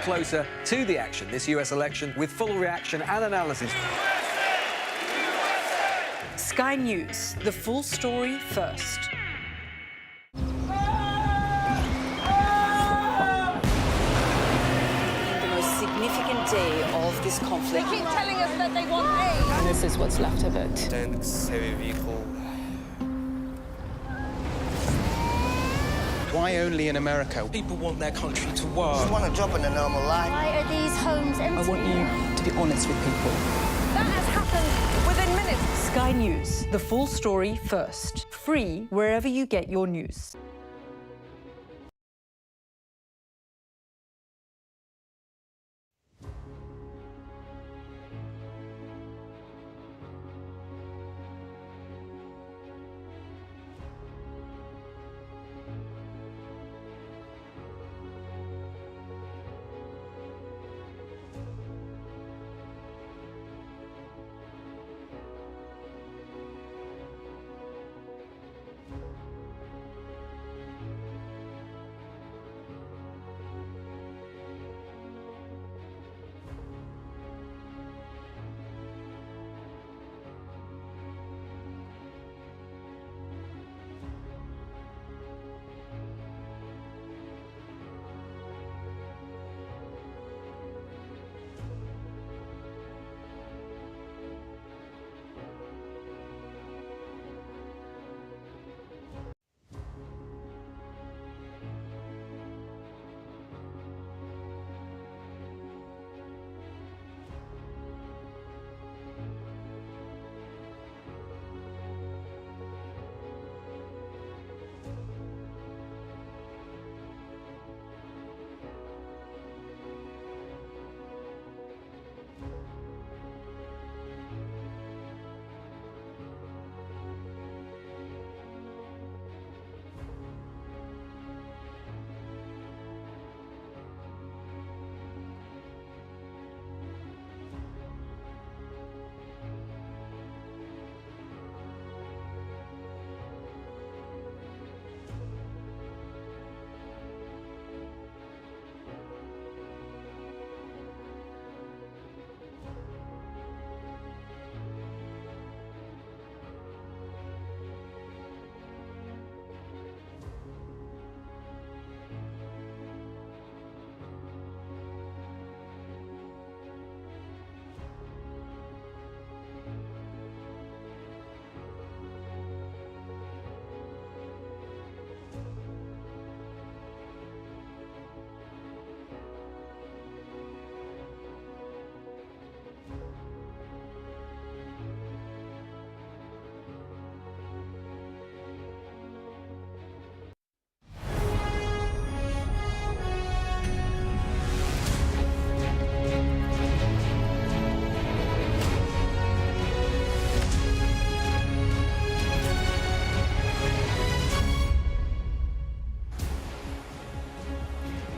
closer to the action this US election with full reaction and analysis. Sky News, the full story first. The most significant day of this conflict. They keep telling us that they want aid. And this is what's left of it. Dense, heavy vehicle. Why only in America? People want their country to work. Just want a job in a normal life. Why are these homes empty? I want you to be honest with people. That has happened within minutes. Sky News, the full story first. Free wherever you get your news.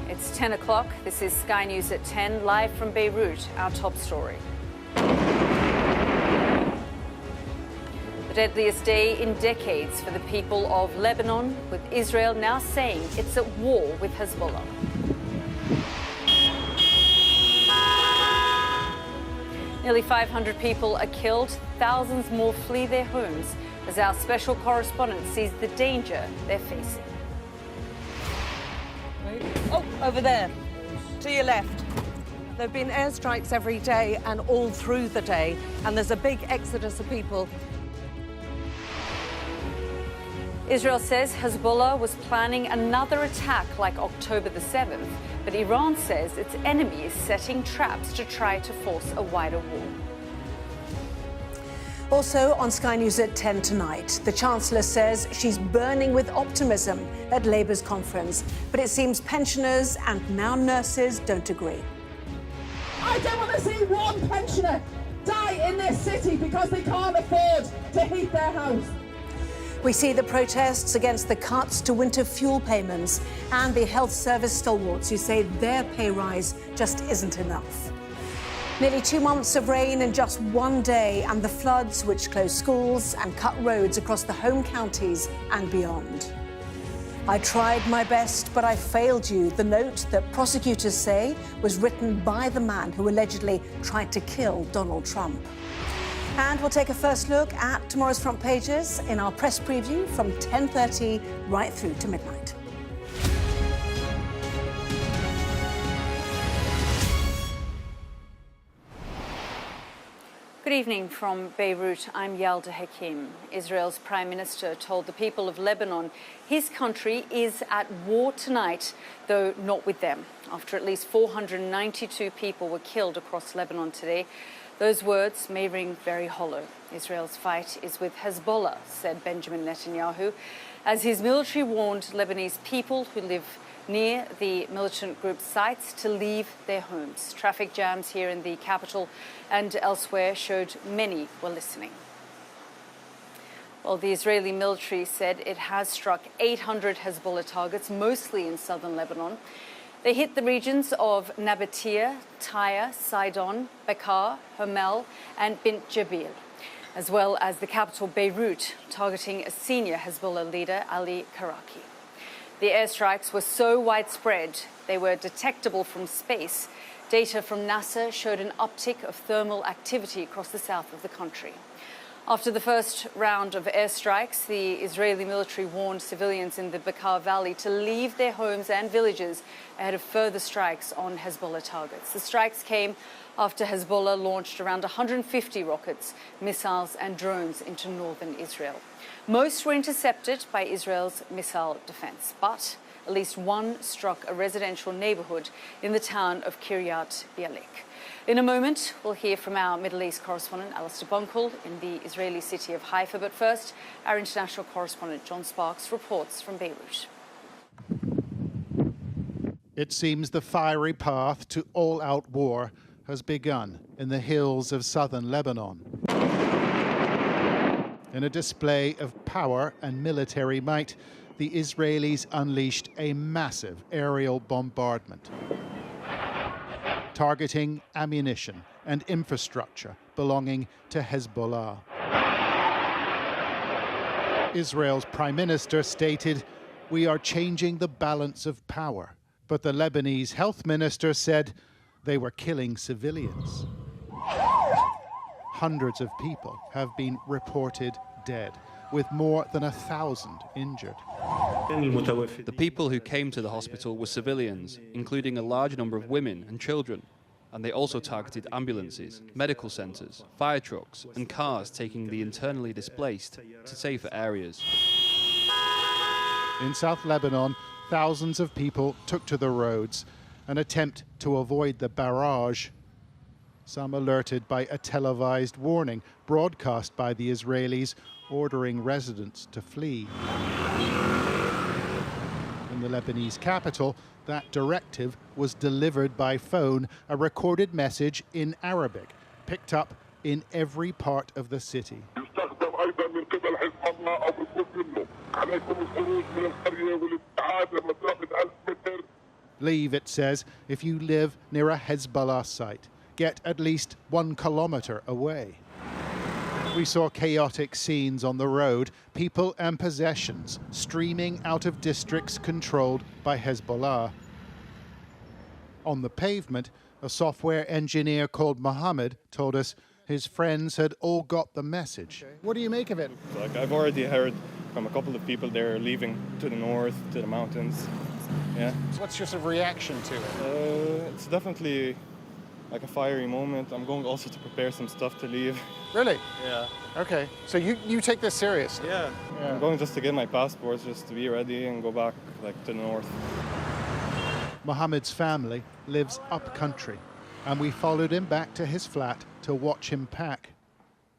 It's 10 o'clock. This is Sky News at 10, live from Beirut, our top story. The deadliest day in decades for the people of Lebanon, with Israel now saying it's at war with Hezbollah. Nearly 500 people are killed, thousands more flee their homes as our special correspondent sees the danger they're facing. Oh, over there, to your left. There have been airstrikes every day and all through the day, and there's a big exodus of people. Israel says Hezbollah was planning another attack like October the 7th, but Iran says its enemy is setting traps to try to force a wider war. Also on Sky News at 10 tonight, the Chancellor says she's burning with optimism at Labour's conference, but it seems pensioners and now nurses don't agree. I don't want to see one pensioner die in this city because they can't afford to heat their house. We see the protests against the cuts to winter fuel payments and the health service stalwarts who say their pay rise just isn't enough. Nearly 2 months of rain in just one day, and the floods which closed schools and cut roads across the home counties and beyond. I tried my best, but I failed you. The note that prosecutors say was written by the man who allegedly tried to kill Donald Trump. And we'll take a first look at tomorrow's front pages in our press preview from 10:30 right through to midnight. Good evening from Beirut. I'm Yalda Hakim. Israel's Prime Minister told the people of Lebanon his country is at war tonight, though not with them. After at least 492 people were killed across Lebanon today, those words may ring very hollow. Israel's fight is with Hezbollah, said Benjamin Netanyahu, as his military warned Lebanese people who live near the militant group's sites to leave their homes. Traffic jams here in the capital and elsewhere showed many were listening. Well, the Israeli military said it has struck 800 Hezbollah targets, mostly in southern Lebanon. They hit the regions of Nabatea, Tyre, Sidon, Bekaa, Hamel and Bint Jabil, as well as the capital Beirut, targeting a senior Hezbollah leader, Ali Karaki. The airstrikes were so widespread, they were detectable from space. Data from NASA showed an uptick of thermal activity across the south of the country. After the first round of airstrikes, the Israeli military warned civilians in the Bekaa Valley to leave their homes and villages ahead of further strikes on Hezbollah targets. The strikes came after Hezbollah launched around 150 rockets, missiles and drones into northern Israel. Most were intercepted by Israel's missile defense, but at least one struck a residential neighborhood in the town of Kiryat Bialik. In a moment, we'll hear from our Middle East correspondent, Alistair Bunkle, in the Israeli city of Haifa. But first, our international correspondent, John Sparks, reports from Beirut. It seems the fiery path to all-out war has begun in the hills of southern Lebanon. In a display of power and military might, the Israelis unleashed a massive aerial bombardment, targeting ammunition and infrastructure belonging to Hezbollah. Israel's Prime Minister stated, "We are changing the balance of power." But the Lebanese Health Minister said they were killing civilians. Hundreds of people have been reported dead, with more than 1,000 injured. The people who came to the hospital were civilians, including a large number of women and children. And they also targeted ambulances, medical centres, fire trucks and cars taking the internally displaced to safer areas. In South Lebanon, thousands of people took to the roads, an attempt to avoid the barrage. Some alerted by a televised warning broadcast by the Israelis, ordering residents to flee. In the Lebanese capital, that directive was delivered by phone, a recorded message in Arabic, picked up in every part of the city. Leave, it says, if you live near a Hezbollah site. Get at least 1 kilometre away. We saw chaotic scenes on the road, people and possessions streaming out of districts controlled by Hezbollah. On the pavement, a software engineer called Mohammed told us his friends had all got the message. What do you make of it? I've already heard from a couple of people they're leaving to the north, to the mountains. Yeah. What's your sort of reaction to it? It's definitely like a fiery moment. I'm going also to prepare some stuff to leave. Really? Yeah. Okay, so you take this seriously? Yeah. I'm going just to get my passport, just to be ready and go back to the north. Mohammed's family lives up country, and we followed him back to his flat to watch him pack.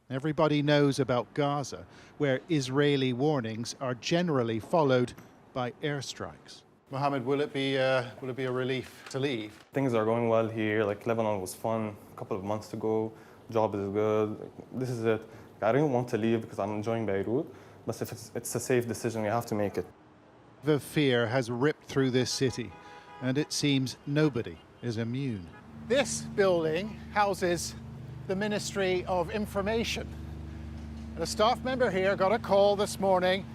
Everybody knows about Gaza, where Israeli warnings are generally followed by airstrikes. Mohammed, will it be a relief to leave? Things are going well here. Lebanon was fun a couple of months ago. Job is good. This is it. I don't want to leave because I'm enjoying Beirut, but if it's a safe decision, we have to make it. The fear has ripped through this city, and it seems nobody is immune. This building houses the Ministry of Information. And a staff member here got a call this morning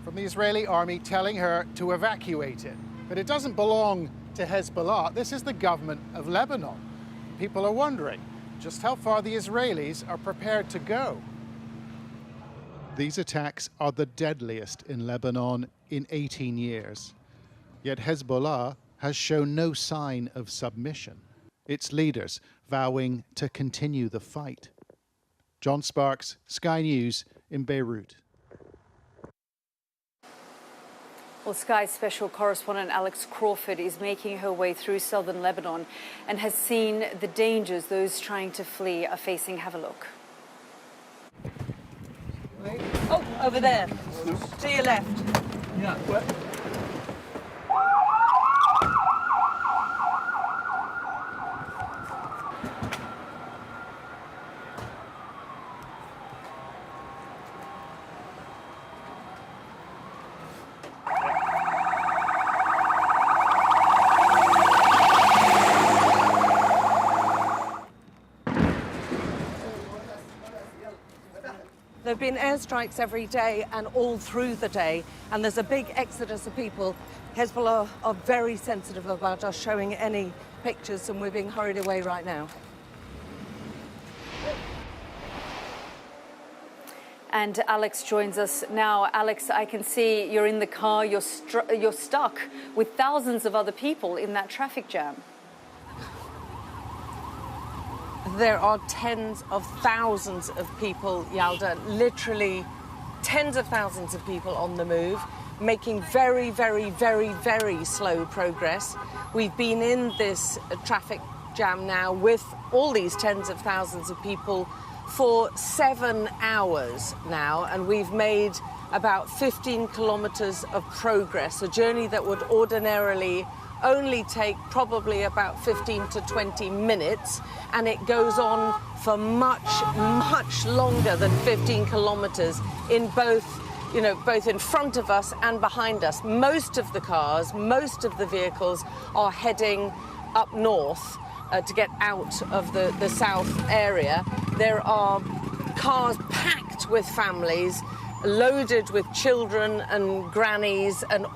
from the Israeli army telling her to evacuate it. But it doesn't belong to Hezbollah. This is the government of Lebanon. People are wondering just how far the Israelis are prepared to go. These attacks are the deadliest in Lebanon in 18 years. Yet Hezbollah has shown no sign of submission, its leaders vowing to continue the fight. John Sparks, Sky News in Beirut. Well, Sky special correspondent Alex Crawford is making her way through southern Lebanon and has seen the dangers those trying to flee are facing. Have a look. Oh, over there, to your left. Yeah. There have been airstrikes every day and all through the day, and there's a big exodus of people. Hezbollah are very sensitive about us showing any pictures, and we're being hurried away right now. And Alex joins us now. Alex, I can see you're in the car, you're stuck with thousands of other people in that traffic jam. There are tens of thousands of people, Yalda, literally tens of thousands of people on the move, making very, very, very, very slow progress. We've been in this traffic jam now with all these tens of thousands of people for 7 hours now, and we've made about 15 kilometres of progress, a journey that would ordinarily only take probably about 15 to 20 minutes, and it goes on for much, much longer than 15 kilometres in both in front of us and behind us. Most of the cars, most of the vehicles are heading up north to get out of the south area. There are cars packed with families, loaded with children and grannies and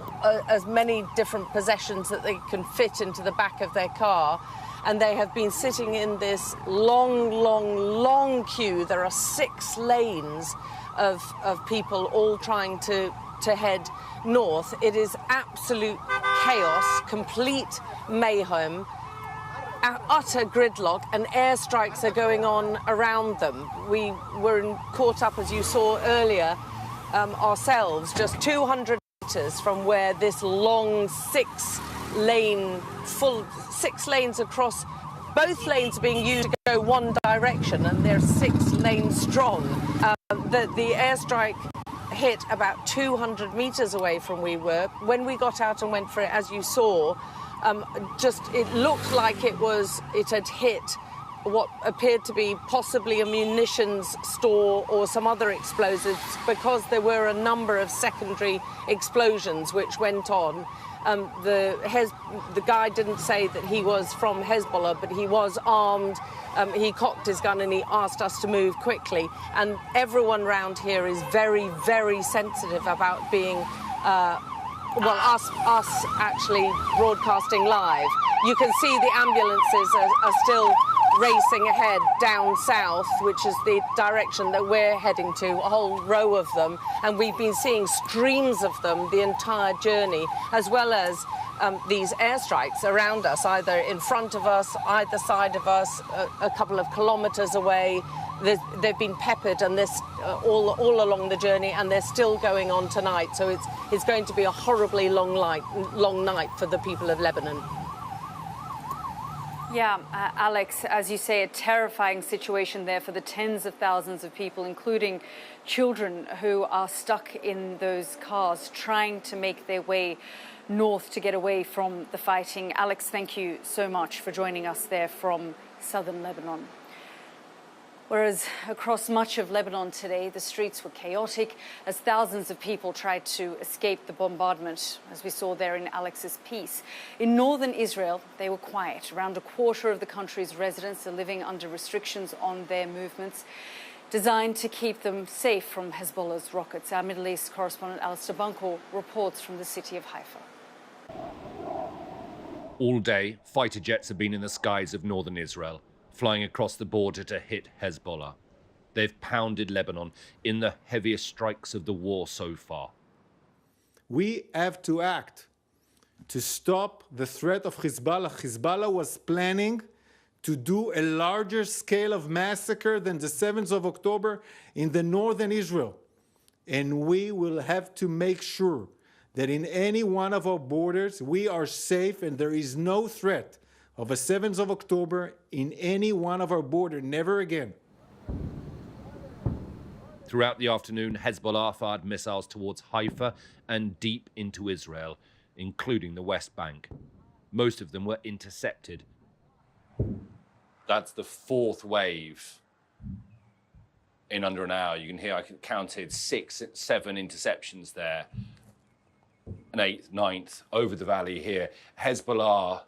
as many different possessions that they can fit into the back of their car. And they have been sitting in this long, long, long queue. There are 6 lanes of people all trying to head north. It is absolute chaos, complete mayhem, utter gridlock, and airstrikes are going on around them. We were caught up, as you saw earlier, ourselves, just 200 metres from where this long 6 lanes across, both lanes are being used to go one direction, and they're 6 lanes strong. The airstrike hit about 200 metres away from we were. When we got out and went for it, as you saw, it looked like it had hit what appeared to be possibly a munitions store or some other explosives, because there were a number of secondary explosions which went on. The guy didn't say that he was from Hezbollah, but he was armed. He cocked his gun and he asked us to move quickly. And everyone around here is very, very sensitive about being, us actually broadcasting live. You can see the ambulances are still racing ahead down south, which is the direction that we're heading to, a whole row of them, and we've been seeing streams of them the entire journey, as well as these airstrikes around us, either in front of us, either side of us, a couple of kilometres away. They've been peppered, and this all along the journey, and they're still going on tonight. So it's going to be a horribly long night for the people of Lebanon. Yeah, Alex, as you say, a terrifying situation there for the tens of thousands of people, including children who are stuck in those cars trying to make their way north to get away from the fighting. Alex, thank you so much for joining us there from southern Lebanon. Whereas across much of Lebanon today, the streets were chaotic as thousands of people tried to escape the bombardment, as we saw there in Alex's piece. In northern Israel, they were quiet. Around a quarter of the country's residents are living under restrictions on their movements. designed to keep them safe from Hezbollah's rockets. Our Middle East correspondent Alistair Bunkle reports from the city of Haifa. All day, fighter jets have been in the skies of northern Israel, flying across the border to hit Hezbollah. They've pounded Lebanon in the heaviest strikes of the war so far. We have to act to stop the threat of Hezbollah. Hezbollah was planning to do a larger scale of massacre than the 7th of October in the northern Israel. And we will have to make sure that in any one of our borders, we are safe and there is no threat of a 7th of October in any one of our borders, never again. Throughout the afternoon, Hezbollah fired missiles towards Haifa and deep into Israel, including the West Bank. Most of them were intercepted. That's the fourth wave in under an hour. You can hear I counted 6, 7 interceptions there. An 8th, 9th over the valley here. Hezbollah,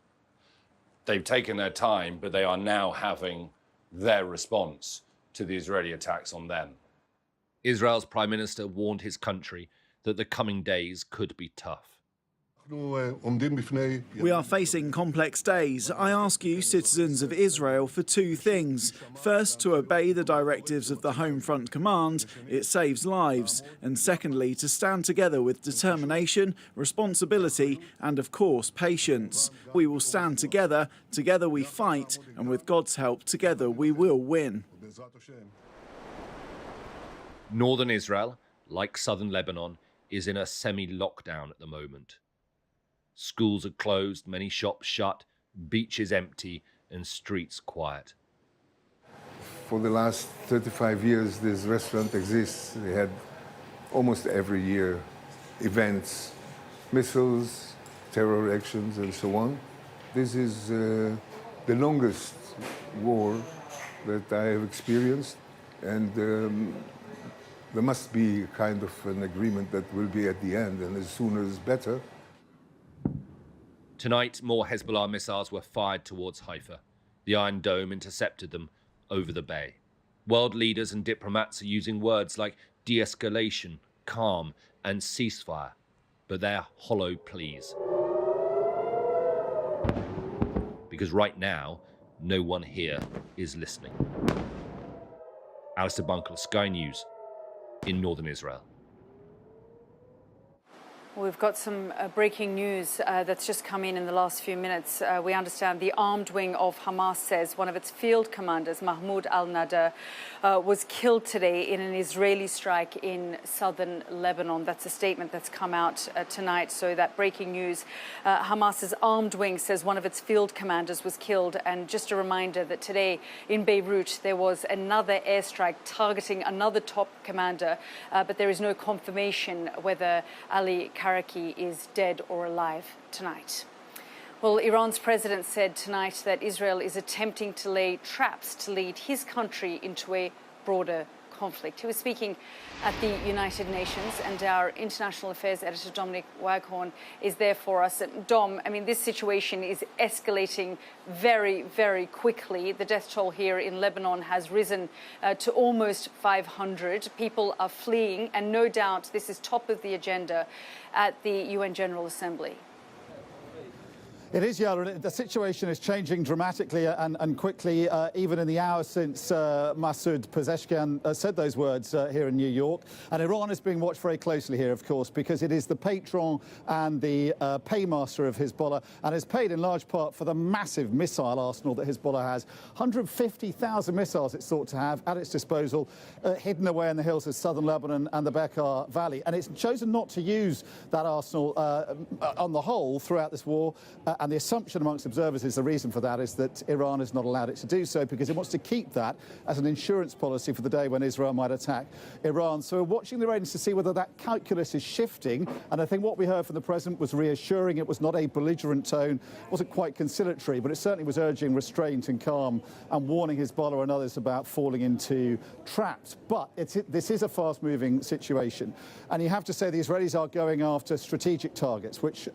they've taken their time, but they are now having their response to the Israeli attacks on them. Israel's prime minister warned his country that the coming days could be tough. We are facing complex days. I ask you, citizens of Israel, for 2 things. First, to obey the directives of the Home Front Command. It saves lives. And secondly, to stand together with determination, responsibility and, of course, patience. We will stand together. Together we fight. And with God's help, together we will win. Northern Israel, like southern Lebanon, is in a semi-lockdown at the moment. Schools are closed, many shops shut, beaches empty, and streets quiet. For the last 35 years, this restaurant exists. They had almost every year events, missiles, terror actions, and so on. This is the longest war that I have experienced, and there must be kind of an agreement that will be at the end, and as sooner is better. Tonight, more Hezbollah missiles were fired towards Haifa. The Iron Dome intercepted them over the bay. World leaders and diplomats are using words like de-escalation, calm, and ceasefire, but they're hollow pleas. Because right now, no one here is listening. Alistair Bunkle, Sky News, in northern Israel. We've got some breaking news that's just come in the last few minutes. We understand the armed wing of Hamas says one of its field commanders, Mahmoud al-Nader, was killed today in an Israeli strike in southern Lebanon. That's a statement that's come out tonight. So that breaking news, Hamas's armed wing says one of its field commanders was killed. And just a reminder that today in Beirut, there was another airstrike targeting another top commander, but there is no confirmation whether Ali Karaki is dead or alive tonight. Well, Iran's president said tonight that Israel is attempting to lay traps to lead his country into a broader conflict. He was speaking at the United Nations, and our international affairs editor, Dominic Waghorn, is there for us. And Dom, I mean, this situation is escalating very, very quickly. The death toll here in Lebanon has risen to almost 500. People are fleeing, and no doubt this is top of the agenda at the UN General Assembly. It is, Yara. The situation is changing dramatically and quickly, even in the hours since Masoud Pezeshkian said those words here in New York. And Iran is being watched very closely here, of course, because it is the patron and the paymaster of Hezbollah, and is paid in large part for the massive missile arsenal that Hezbollah has. 150,000 missiles it's thought to have at its disposal, hidden away in the hills of southern Lebanon and the Bekaa Valley. And it's chosen not to use that arsenal on the whole throughout this war. And the assumption amongst observers is the reason for that is that Iran has not allowed it to do so because it wants to keep that as an insurance policy for the day when Israel might attack Iran. So we're watching the Iranians to see whether that calculus is shifting. And I think what we heard from the president was reassuring. It was not a belligerent tone, wasn't quite conciliatory, but it certainly was urging restraint and calm and warning Hezbollah and others about falling into traps. But this is a fast-moving situation. And you have to say the Israelis are going after strategic targets, which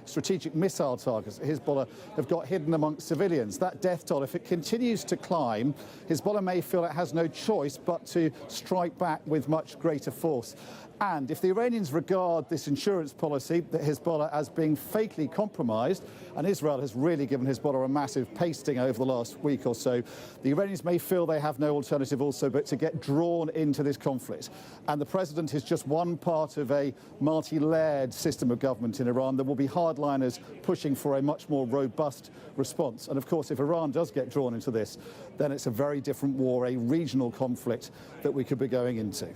strategic missile targets, fighters Hezbollah have got hidden amongst civilians. That death toll, if it continues to climb, Hezbollah may feel it has no choice but to strike back with much greater force. And if the Iranians regard this insurance policy that Hezbollah as being fakely compromised, and Israel has really given Hezbollah a massive pasting over the last week or so, the Iranians may feel they have no alternative also but to get drawn into this conflict. And the president is just one part of a multi-layered system of government in Iran. There will be hardliners pushing for a much more robust response. And of course, if Iran does get drawn into this, then it's a very different war, a regional conflict that we could be going into.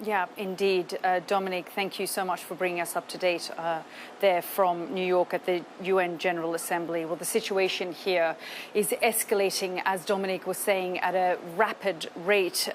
Yeah, indeed. Dominic, thank you so much for bringing us up to date there from New York at the UN General Assembly. Well, the situation here is escalating, as Dominic was saying, at a rapid rate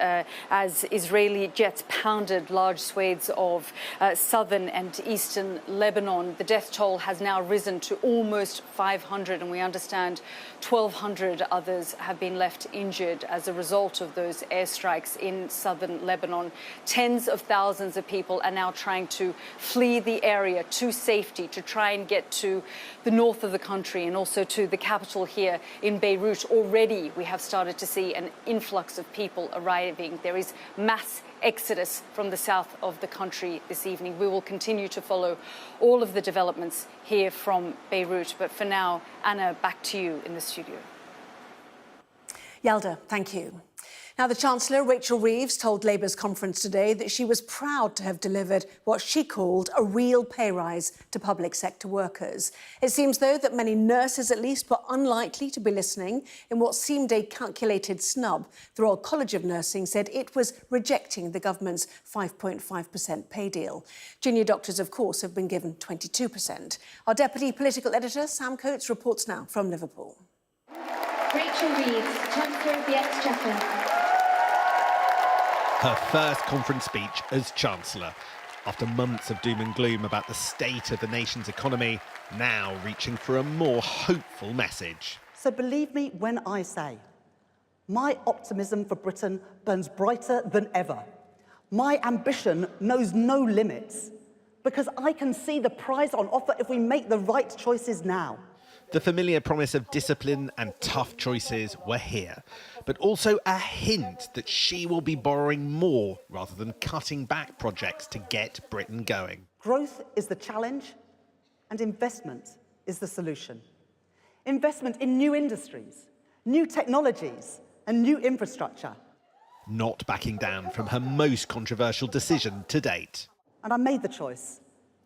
as Israeli jets pounded large swathes of southern and eastern Lebanon. The death toll has now risen to almost 500, and we understand 1,200 others have been left injured as a result of those airstrikes in southern Lebanon. Tens of thousands of people are now trying to flee the area to safety, to try and get to the north of the country and also to the capital here in Beirut. Already we have started to see an influx of people arriving. There is mass exodus from the south of the country this evening. We will continue to follow all of the developments here from Beirut. But for now, Anna, back to you in the studio. Yalda, thank you. Now, the Chancellor, Rachel Reeves, told Labour's conference today that she was proud to have delivered what she called a real pay rise to public sector workers. It seems, though, that many nurses, at least, were unlikely to be listening in what seemed a calculated snub. The Royal College of Nursing said it was rejecting the government's 5.5% pay deal. Junior doctors, of course, have been given 22%. Our Deputy Political Editor, Sam Coates, reports now from Liverpool. Rachel Reeves, Chancellor of the Exchequer. Her first conference speech as Chancellor. After months of doom and gloom about the state of the nation's economy, now reaching for a more hopeful message. So believe me when I say, my optimism for Britain burns brighter than ever. My ambition knows no limits, because I can see the prize on offer if we make the right choices now. The familiar promise of discipline and tough choices were here, but also a hint that she will be borrowing more rather than cutting back projects to get Britain going. Growth is the challenge, and investment is the solution. Investment in new industries, new technologies, and new infrastructure. Not backing down from her most controversial decision to date. And I made the choice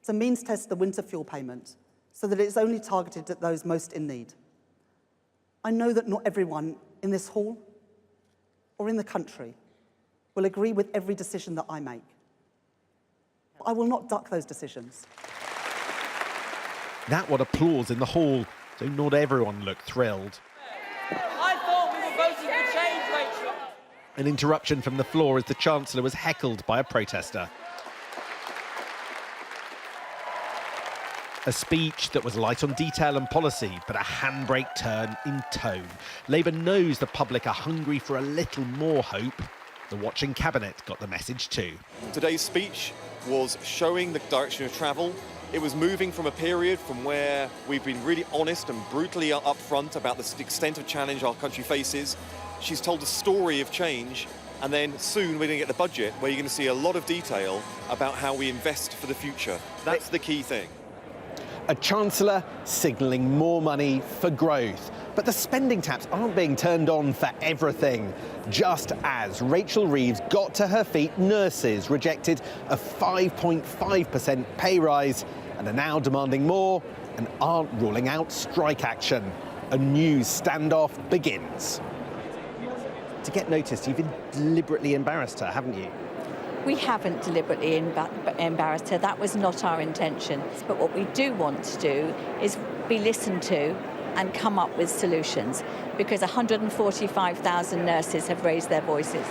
to means test the winter fuel payment, so that it's only targeted at those most in need. I know that not everyone in this hall or in the country will agree with every decision that I make. But I will not duck those decisions. That what applause in the hall, so not everyone looked thrilled. I thought we were voting for change, Rachel. An interruption from the floor as the Chancellor was heckled by a protester. A speech that was light on detail and policy, but a handbrake turn in tone. Labour knows the public are hungry for a little more hope. The watching cabinet got the message too. Today's speech was showing the direction of travel. It was moving from a period from where we've been really honest and brutally upfront about the extent of challenge our country faces. She's told a story of change, and then soon we're going to get the budget where you're going to see a lot of detail about how we invest for the future. That's the key thing. A Chancellor signalling more money for growth. But the spending taps aren't being turned on for everything. Just as Rachel Reeves got to her feet, nurses rejected a 5.5% pay rise and are now demanding more and aren't ruling out strike action. A new standoff begins. To get noticed, you've been deliberately embarrassed her, haven't you? We haven't deliberately embarrassed her. That was not our intention. But what we do want to do is be listened to and come up with solutions, because 145,000 nurses have raised their voices.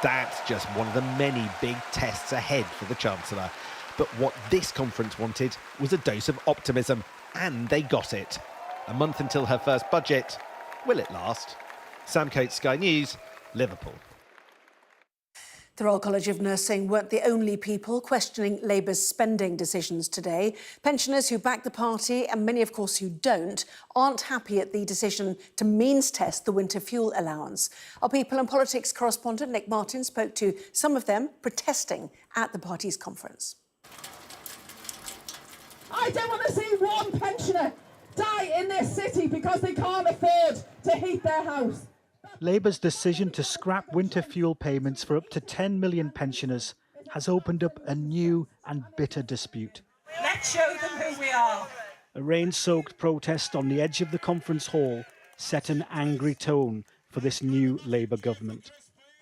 That's just one of the many big tests ahead for the Chancellor. But what this conference wanted was a dose of optimism, and they got it. A month until her first budget. Will it last? Sam Coates, Sky News, Liverpool. The Royal College of Nursing weren't the only people questioning Labour's spending decisions today. Pensioners who back the party, and many, of course, who don't, aren't happy at the decision to means test the winter fuel allowance. Our People and Politics correspondent Nick Martin spoke to some of them protesting at the party's conference. I don't want to see one pensioner die in this city because they can't afford to heat their house. Labour's decision to scrap winter fuel payments for up to 10 million pensioners has opened up a new and bitter dispute. Let's show them who we are. A rain-soaked protest on the edge of the conference hall set an angry tone for this new Labour government.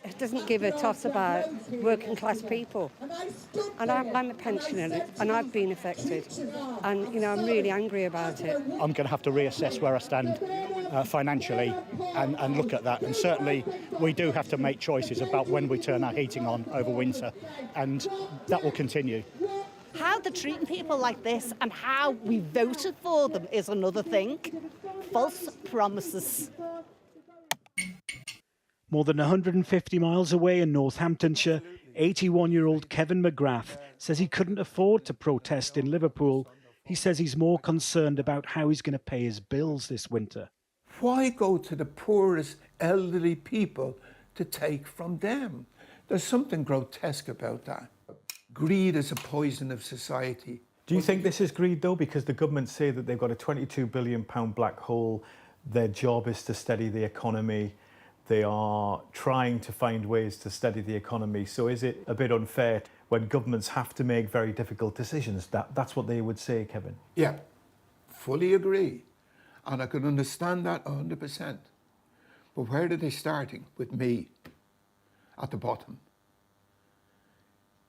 It doesn't give a toss about working class people. And I'm a pensioner and I've been affected. And, you know, I'm really angry about it. I'm going to have to reassess where I stand financially and look at that. And certainly we do have to make choices about when we turn our heating on over winter. And that will continue. How they're treating people like this and how we voted for them is another thing. False promises. More than 150 miles away in Northamptonshire, 81-year-old Kevin McGrath says he couldn't afford to protest in Liverpool. He says he's more concerned about how he's going to pay his bills this winter. Why go to the poorest elderly people to take from them? There's something grotesque about that. Greed is a poison of society. Do you think this is greed, though? Because the government say that they've got a £22 billion black hole. Their job is to steady the economy. They are trying to find ways to steady the economy. So is it a bit unfair when governments have to make very difficult decisions? That's what they would say, Kevin. Yeah, fully agree. And I can understand that 100%. But where are they starting? With me, at the bottom.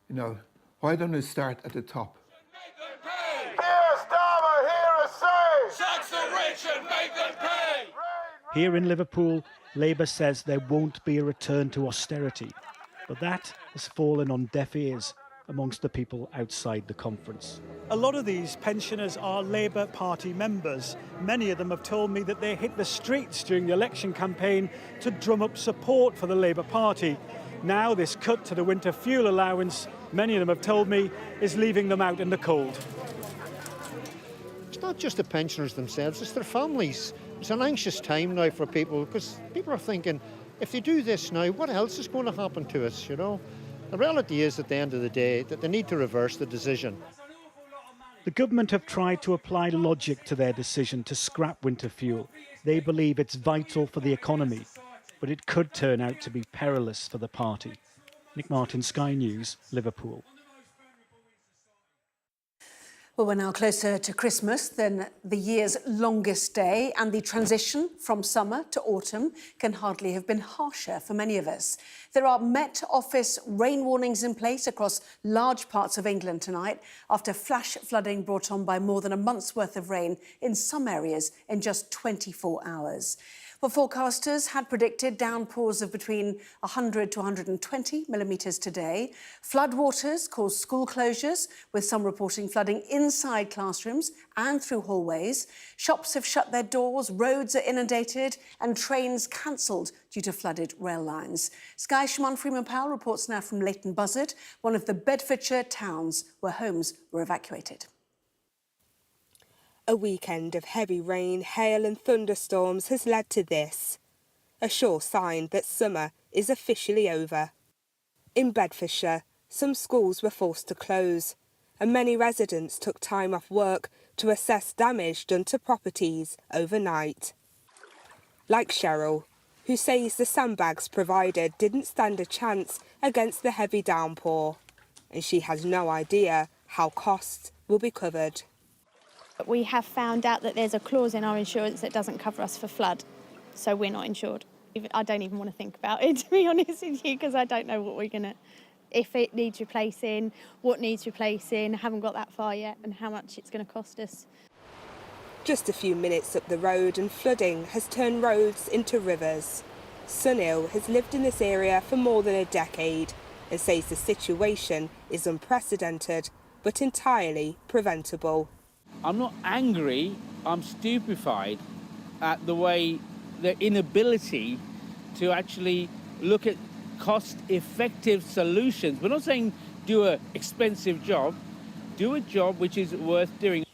You know, why don't they start at the top? Here in Liverpool, Labour says there won't be a return to austerity, but that has fallen on deaf ears amongst the people outside the conference. A lot of these pensioners are Labour Party members. Many of them have told me that they hit the streets during the election campaign to drum up support for the Labour Party. Now this cut to the winter fuel allowance, many of them have told me, is leaving them out in the cold. It's not just the pensioners themselves, it's their families. It's an anxious time now for people because people are thinking, if they do this now, what else is going to happen to us, you know? The reality is, at the end of the day, that they need to reverse the decision. The government have tried to apply logic to their decision to scrap winter fuel. They believe it's vital for the economy, but it could turn out to be perilous for the party. Nick Martin, Sky News, Liverpool. Well, we're now closer to Christmas than the year's longest day, and the transition from summer to autumn can hardly have been harsher for many of us. There are Met Office rain warnings in place across large parts of England tonight after flash flooding brought on by more than a month's worth of rain in some areas in just 24 hours. But forecasters had predicted downpours of between 100 to 120 millimetres today. Floodwaters caused school closures, with some reporting flooding inside classrooms and through hallways. Shops have shut their doors, roads are inundated, and trains cancelled due to flooded rail lines. Sky Shimon Freeman-Powell reports now from Leighton Buzzard, one of the Bedfordshire towns where homes were evacuated. A weekend of heavy rain, hail and thunderstorms has led to this, a sure sign that summer is officially over. In Bedfordshire, some schools were forced to close, and many residents took time off work to assess damage done to properties overnight. Like Cheryl, who says the sandbags provided didn't stand a chance against the heavy downpour, and she has no idea how costs will be covered. We have found out that there's a clause in our insurance that doesn't cover us for flood, so we're not insured. I don't even want to think about it, to be honest with you, because I don't know what we're going to... If it needs replacing, what needs replacing, I haven't got that far yet, and how much it's going to cost us. Just a few minutes up the road and flooding has turned roads into rivers. Sunil has lived in this area for more than a decade and says the situation is unprecedented, but entirely preventable. I'm not angry, I'm stupefied at the way, the inability to actually look at cost-effective solutions. We're not saying do an expensive job, do a job which is worth doing.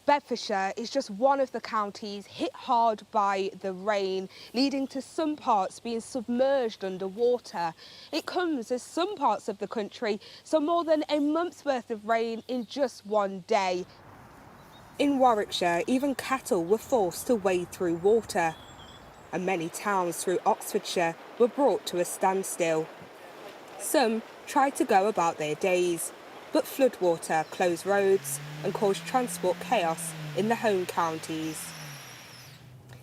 Bedfordshire is just one of the counties hit hard by the rain, leading to some parts being submerged underwater. It comes as some parts of the country saw more than a month's worth of rain in just one day. In Warwickshire, even cattle were forced to wade through water, and many towns through Oxfordshire were brought to a standstill. Some tried to go about their days, but floodwater closed roads and caused transport chaos in the home counties.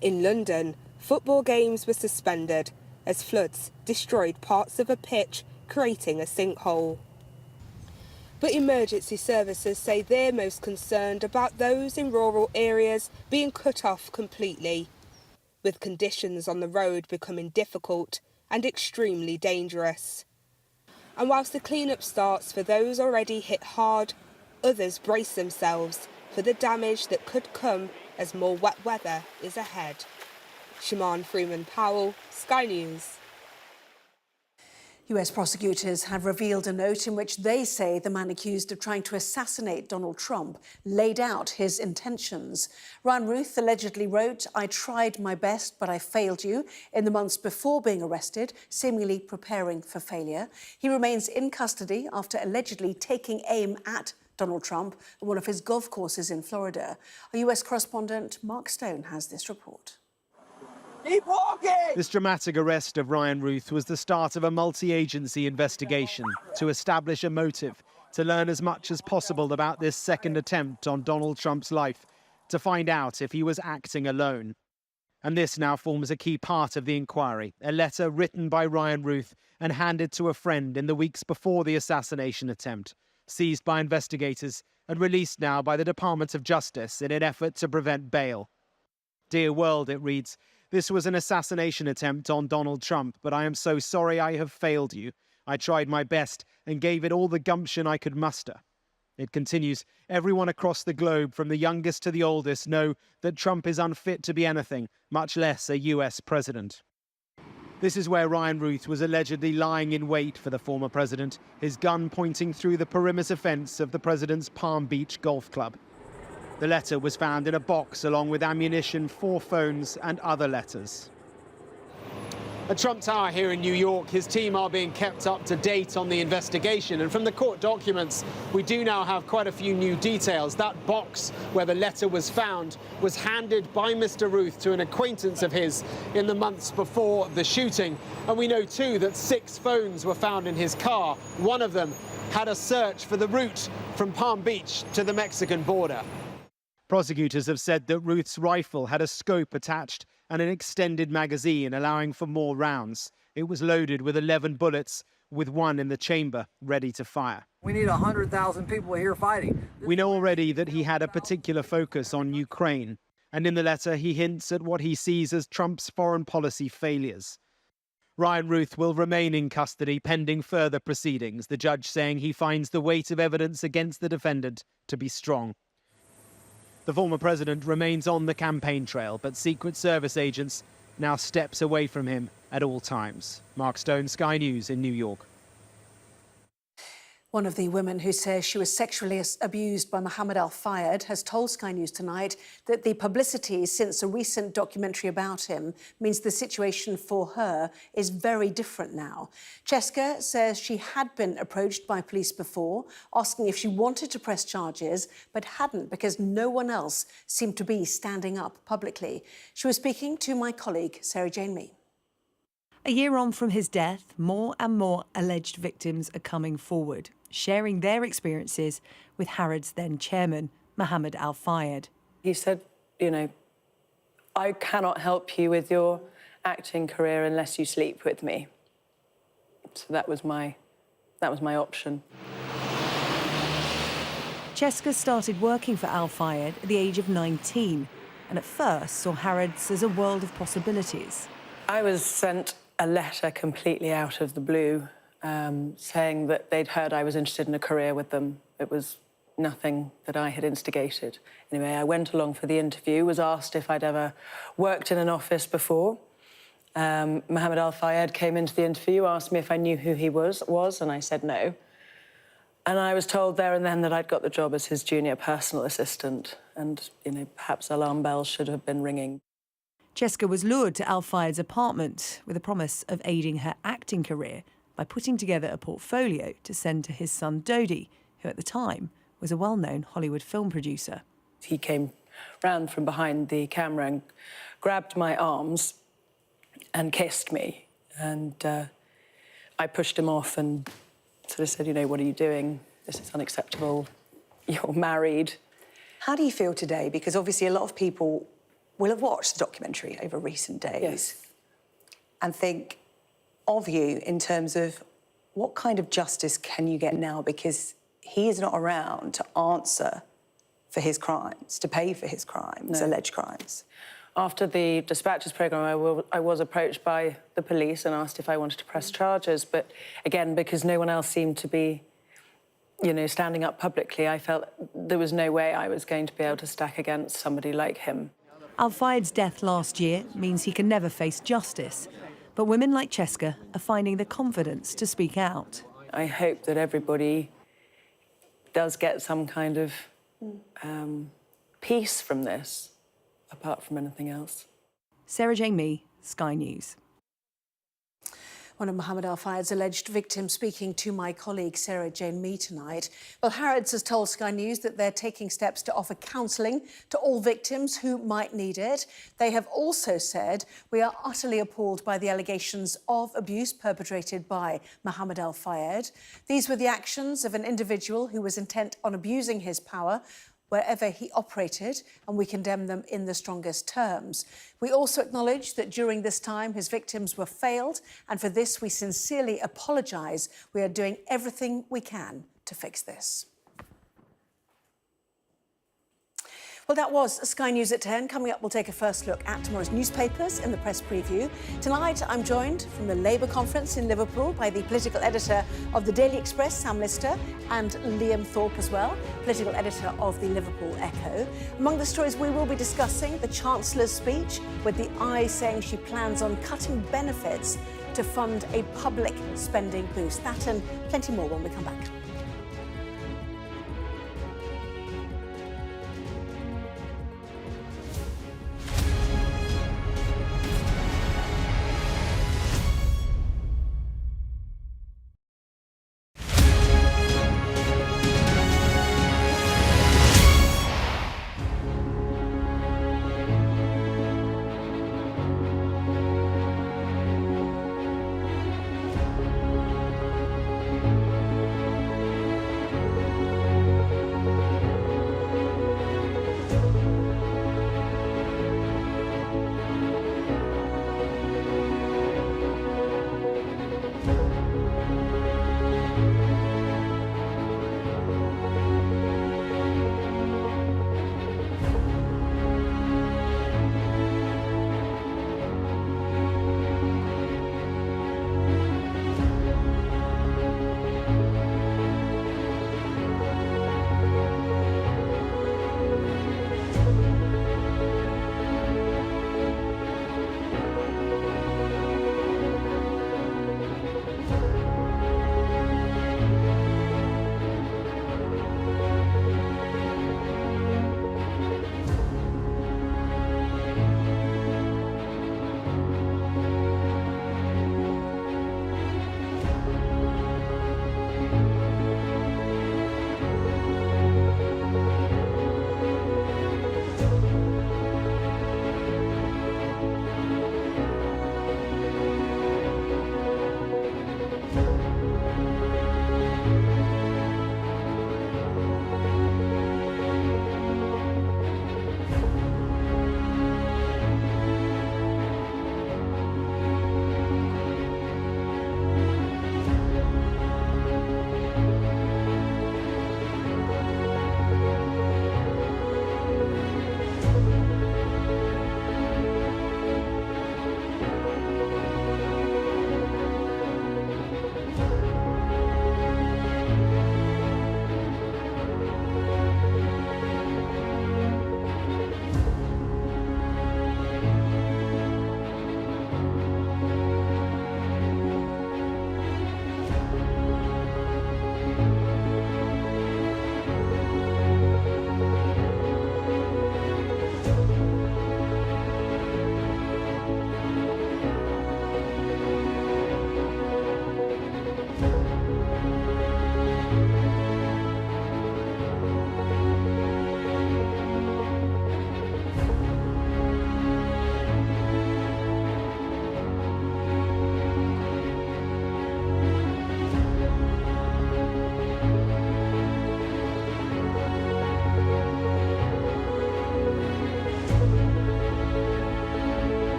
In London, football games were suspended as floods destroyed parts of a pitch, creating a sinkhole. But emergency services say they're most concerned about those in rural areas being cut off completely, with conditions on the road becoming difficult and extremely dangerous. And whilst the clean-up starts for those already hit hard, others brace themselves for the damage that could come as more wet weather is ahead. Shimon Freeman-Powell, Sky News. US prosecutors have revealed a note in which they say the man accused of trying to assassinate Donald Trump laid out his intentions. Ryan Ruth allegedly wrote, "I tried my best, but I failed you," in the months before being arrested, seemingly preparing for failure. He remains in custody after allegedly taking aim at Donald Trump at one of his golf courses in Florida. Our US correspondent Mark Stone has this report. Keep walking! This dramatic arrest of Ryan Ruth was the start of a multi-agency investigation to establish a motive, to learn as much as possible about this second attempt on Donald Trump's life, to find out if he was acting alone. And this now forms a key part of the inquiry, a letter written by Ryan Ruth and handed to a friend in the weeks before the assassination attempt, seized by investigators and released now by the Department of Justice in an effort to prevent bail. "Dear world," it reads, "this was an assassination attempt on Donald Trump, but I am so sorry I have failed you. I tried my best and gave it all the gumption I could muster." It continues, "Everyone across the globe, from the youngest to the oldest, know that Trump is unfit to be anything, much less a US president." This is where Ryan Ruth was allegedly lying in wait for the former president, his gun pointing through the perimeter fence of the president's Palm Beach golf club. The letter was found in a box along with ammunition, 4 phones and other letters. At Trump Tower here in New York, his team are being kept up to date on the investigation. And from the court documents, we do now have quite a few new details. That box where the letter was found was handed by Mr. Ruth to an acquaintance of his in the months before the shooting. And we know, too, that 6 phones were found in his car. One of them had a search for the route from Palm Beach to the Mexican border. Prosecutors have said that Ruth's rifle had a scope attached and an extended magazine allowing for more rounds. It was loaded with 11 bullets, with 1 in the chamber, ready to fire. We need 100,000 people here fighting. We know already that he had a particular focus on Ukraine, and in the letter he hints at what he sees as Trump's foreign policy failures. Ryan Ruth will remain in custody pending further proceedings, the judge saying he finds the weight of evidence against the defendant to be strong. The former president remains on the campaign trail, but Secret Service agents now steps away from him at all times. Mark Stone, Sky News in New York. One of the women who says she was sexually abused by Mohammed Al-Fayed has told Sky News tonight that the publicity since a recent documentary about him means the situation for her is very different now. Cheska says she had been approached by police before, asking if she wanted to press charges, but hadn't because no one else seemed to be standing up publicly. She was speaking to my colleague, Sarah Jane Mee. A year on from his death, more and more alleged victims are coming forward, sharing their experiences with Harrods then chairman, Mohammed Al-Fayed. He said, I cannot help you with your acting career unless you sleep with me. So that was my option. Cheska started working for Al-Fayed at the age of 19 and at first saw Harrods as a world of possibilities. I was sent a letter completely out of the blue saying that they'd heard I was interested in a career with them. It was nothing that I had instigated. Anyway, I went along for the interview, was asked if I'd ever worked in an office before, Mohammed Al-Fayed came into the interview, asked me if I knew who he was, and I said no. And I was told there and then that I'd got the job as his junior personal assistant, and, you know, perhaps alarm bells should have been ringing. Cheska was lured to Al-Fayed's apartment with a promise of aiding her acting career by putting together a portfolio to send to his son Dodi, who at the time was a well-known Hollywood film producer. He came round from behind the camera and grabbed my arms and kissed me. And I pushed him off and sort of said, you know, what are you doing? This is unacceptable. You're married. How do you feel today? Because obviously a lot of people will have watched the documentary over recent days. Yes. And think of you in terms of what kind of justice can you get now? Because he is not around to answer for his crimes, to pay for his crimes, alleged crimes. After the dispatches programme, I was approached by the police and asked if I wanted to press charges. But again, because no one else seemed to be, you know, standing up publicly, I felt there was no way I was going to be able to stack against somebody like him. Al-Fayed's death last year means he can never face justice. But women like Cheska are finding the confidence to speak out. I hope that everybody does get some kind of peace from this, apart from anything else. Sarah Jane Mee, Sky News. One of Mohammed Al-Fayed's alleged victims speaking to my colleague Sarah Jane Mee tonight. Well, Harrods has told Sky News that they're taking steps to offer counselling to all victims who might need it. They have also said, we are utterly appalled by the allegations of abuse perpetrated by Mohammed Al-Fayed. These were the actions of an individual who was intent on abusing his power wherever he operated, and we condemn them in the strongest terms. We also acknowledge that during this time his victims were failed, and for this we sincerely apologise. We are doing everything we can to fix this. Well, that was Sky News at 10. Coming up, we'll take a first look at tomorrow's newspapers in the press preview. Tonight, I'm joined from the Labour conference in Liverpool by the political editor of the Daily Express, Sam Lister, and Liam Thorpe as well, political editor of the Liverpool Echo. Among the stories we will be discussing, the Chancellor's speech, with the Eye saying she plans on cutting benefits to fund a public spending boost. That and plenty more when we come back.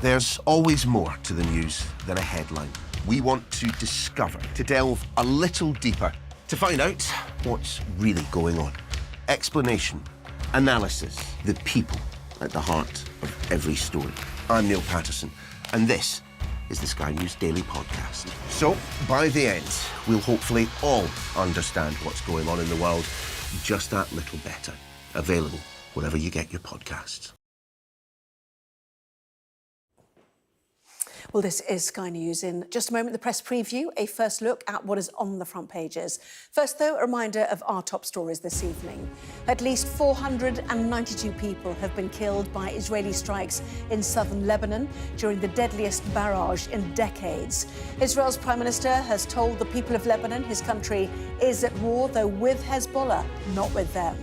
There's always more to the news than a headline. We want to discover, to delve a little deeper, to find out what's really going on. Explanation, analysis, the people at the heart of every story. I'm Neil Patterson, and this is the Sky News Daily Podcast. So, by the end, we'll hopefully all understand what's going on in the world just that little better. Available wherever you get your podcasts. Well, this is Sky News. In just a moment, the press preview, a first look at what is on the front pages. First, though, a reminder of our top stories this evening. At least 492 people have been killed by Israeli strikes in southern Lebanon during the deadliest barrage in decades. Israel's Prime Minister has told the people of Lebanon his country is at war, though with Hezbollah, not with them.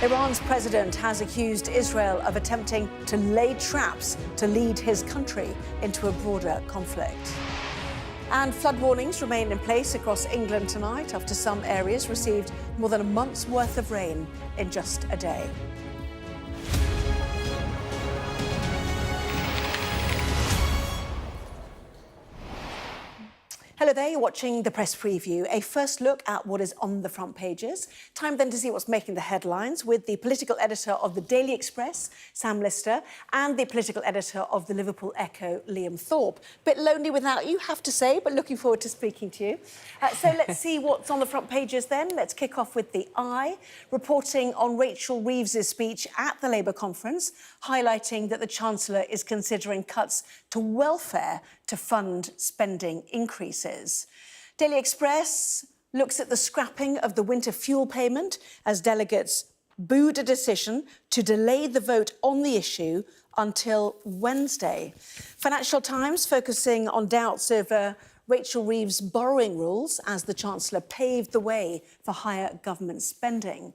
Iran's president has accused Israel of attempting to lay traps to lead his country into a broader conflict. And flood warnings remain in place across England tonight after some areas received more than a month's worth of rain in just a day. Hello there, you're watching the press preview, a first look at what is on the front pages. Time then to see what's making the headlines with the political editor of the Daily Express, Sam Lister, and the political editor of the Liverpool Echo, Liam Thorpe. Bit lonely without you, have to say, but looking forward to speaking to you. So let's see what's on the front pages then. Let's kick off with the Eye, reporting on Rachel Reeves' speech at the Labour conference, highlighting that the Chancellor is considering cuts to welfare to fund spending increases. Daily Express looks at the scrapping of the winter fuel payment as delegates booed a decision to delay the vote on the issue until Wednesday. Financial Times focusing on doubts over Rachel Reeves' borrowing rules as the Chancellor paved the way for higher government spending.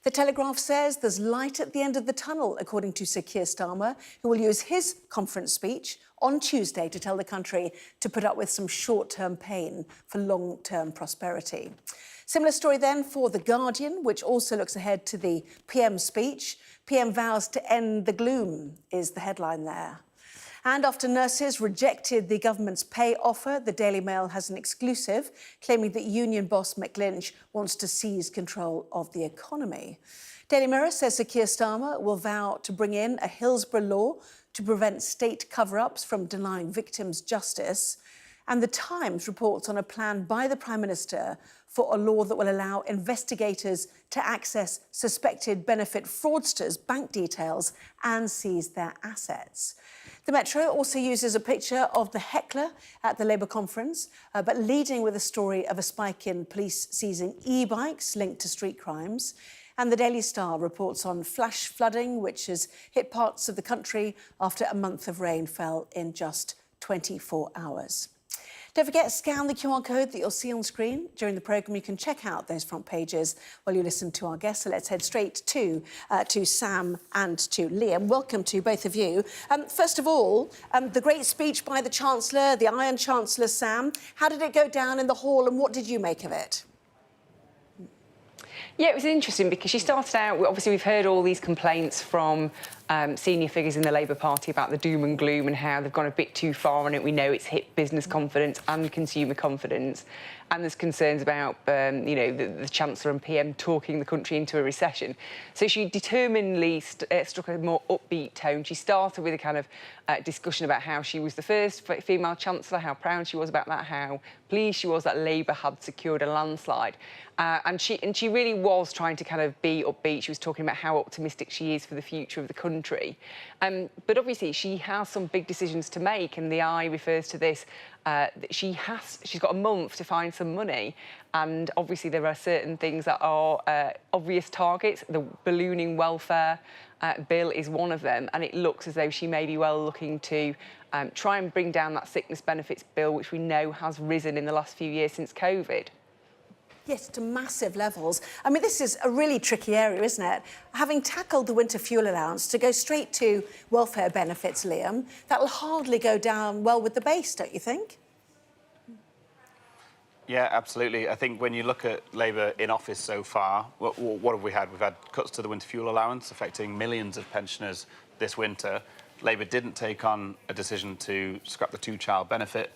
The Telegraph says there's light at the end of the tunnel, according to Sir Keir Starmer, who will use his conference speech on Tuesday to tell the country to put up with some short-term pain for long-term prosperity. Similar story then for The Guardian, which also looks ahead to the PM speech. PM vows to end the gloom is the headline there. And after nurses rejected the government's pay offer, the Daily Mail has an exclusive claiming that union boss McLynch wants to seize control of the economy. Daily Mirror says Sir Keir Starmer will vow to bring in a Hillsborough law to prevent state cover-ups from denying victims justice. And The Times reports on a plan by the Prime Minister for a law that will allow investigators to access suspected benefit fraudsters' bank details and seize their assets. The Metro also uses a picture of the heckler at the Labour conference, but leading with a story of a spike in police seizing e-bikes linked to street crimes. And the Daily Star reports on flash flooding, which has hit parts of the country after a month of rain fell in just 24 hours. Don't forget, scan the QR code that you'll see on screen during the programme. You can check out those front pages while you listen to our guests. So let's head straight to Sam and to Liam. Welcome to both of you. First of all, the great speech by the Chancellor, the Iron Chancellor, Sam. How did it go down in the hall and what did you make of it? Yeah, it was interesting because she started out, obviously we've heard all these complaints from senior figures in the Labour Party about the doom and gloom and how they've gone a bit too far on it. We know it's hit business confidence and consumer confidence. And there's concerns about, the Chancellor and PM talking the country into a recession. So she determinedly struck a more upbeat tone. She started with a kind of discussion about how she was the first female Chancellor, how proud she was about that, how pleased she was that Labour had secured a landslide. And she really was trying to kind of be upbeat. She was talking about how optimistic she is for the future of the country. But obviously she has some big decisions to make, and the Eye refers to this. She's got a month to find some money, and obviously there are certain things that are obvious targets. The ballooning welfare bill is one of them, and it looks as though she may be well looking to try and bring down that sickness benefits bill, which we know has risen in the last few years since COVID. Yes, to massive levels. I mean, this is a really tricky area, isn't it? Having tackled the winter fuel allowance, to go straight to welfare benefits, Liam, that'll hardly go down well with the base, don't you think? Yeah, absolutely. I think when you look at Labour in office so far, what have we had? We've had cuts to the winter fuel allowance affecting millions of pensioners this winter. Labour didn't take on a decision to scrap the two-child benefit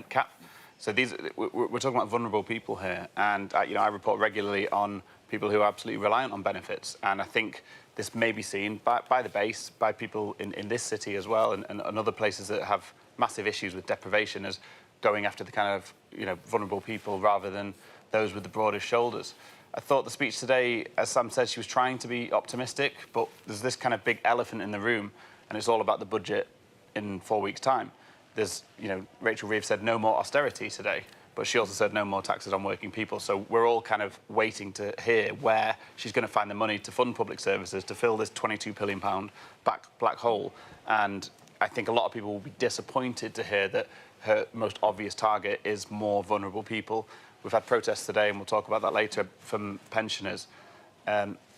cap. So we're talking about vulnerable people here, and I report regularly on people who are absolutely reliant on benefits, and I think this may be seen by the base, by people in this city as well, and other places that have massive issues with deprivation, as going after the kind of vulnerable people rather than those with the broadest shoulders. I thought the speech today, as Sam said, she was trying to be optimistic, but there's this kind of big elephant in the room, and it's all about the budget in 4 weeks' time. There's, Rachel Reeves said no more austerity today, but she also said no more taxes on working people. So we're all kind of waiting to hear where she's going to find the money to fund public services, to fill this £22 billion black hole. And I think a lot of people will be disappointed to hear that her most obvious target is more vulnerable people. We've had protests today, and we'll talk about that later, from pensioners.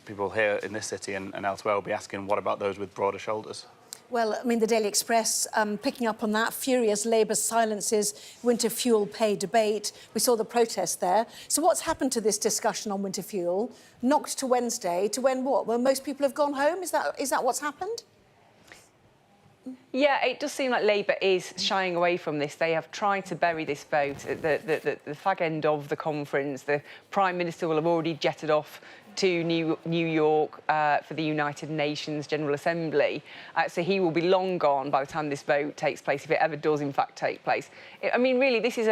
People here in this city and elsewhere will be asking, what about those with broader shoulders? Well, I mean, the Daily Express picking up on that, furious Labour silences winter fuel pay debate. We saw the protest there. So what's happened to this discussion on winter fuel? Knocked to Wednesday, to when what? Well, most people have gone home? Is that what's happened? Yeah, it does seem like Labour is shying away from this. They have tried to bury this vote at the fag end of the conference. The Prime Minister will have already jetted off to New York for the United Nations General Assembly. So he will be long gone by the time this vote takes place, if it ever does, in fact, take place. I mean, really, this is